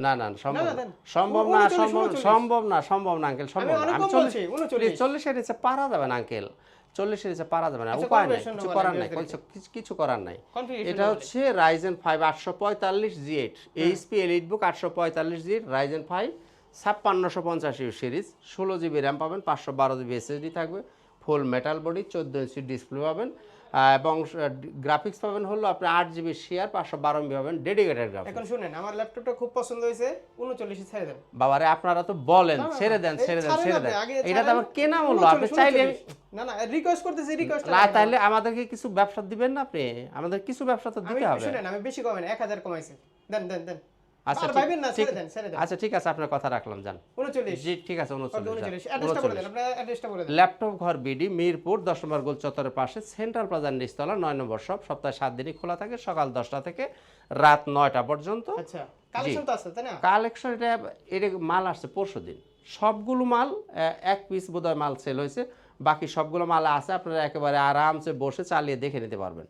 না না সম্ভব সম্ভব না সম্ভব না সম্ভব না আঙ্কেল সম্ভব না আমি 40 এর নিচে পারা যাবে না আঙ্কেল 40 এর নিচে পারা যাবে না উপায় নাই কিছু করার নাই কিছু করার নাই এটা হচ্ছে Ryzen 5 845 G8 HP EliteBook 845 G8 Ryzen 5 5650 series 16 GB RAM পাবেন 512 GB SSD থাকবে ফুল মেটাল বডি 14 ইঞ্চি ডিসপ্লে পাবেন এবং গ্রাফিক্স পাবেন হলো আপনি 8 GB শেয়ার 512 MB পাবেন ডেডিকেটেড গ্রাফিক্স। এখন শুনেন আমার ল্যাপটপটা খুব পছন্দ হয়েছে 39 ছেড়ে দেন বাবারে আপনারা তো বলেন ছেড়ে দেন এটা তো আমার কেনা মূল্য আপনি চাইলে না না রিকোয়েস্ট করতেছি রিকোয়েস্ট না তাহলে আমাদেরকে কিছু ব্যবসা দিবেন না আপনি আমাদের কিছু ব্যবসা তো দিতে হবে শুনেন আমি বেশি কমাই না 1000 কমাইছি দেন দেন দেন আচ্ছা ভাইবেন না ছেড়ে দেন আচ্ছা ঠিক আছে আপনার কথা রাখলাম জান 39 জি ঠিক আছে 39 অ্যাড্রেসটা বলে দেন আপনার অ্যাড্রেসটা বলে দেন ল্যাপটপ ঘর বিডি মিরপুর 10 নম্বর গোল চত্বরের পাশে সেন্ট্রাল প্লাজার নিচতলা 9 নম্বর শপ সপ্তাহে 7 দিনই খোলা থাকে সকাল 10টা থেকে রাত 9টা পর্যন্ত। আচ্ছা কালেকশন তো আছে তাই না কালেকশন এটা মাল আসছে পরশুদিন সবগুলো মাল এক পিস বোধহয় মাল সেল হয়েছে বাকি সবগুলো মাল আছে আপনারা একেবারে আরামসে বসে চালিয়ে দেখে নিতে পারবেন।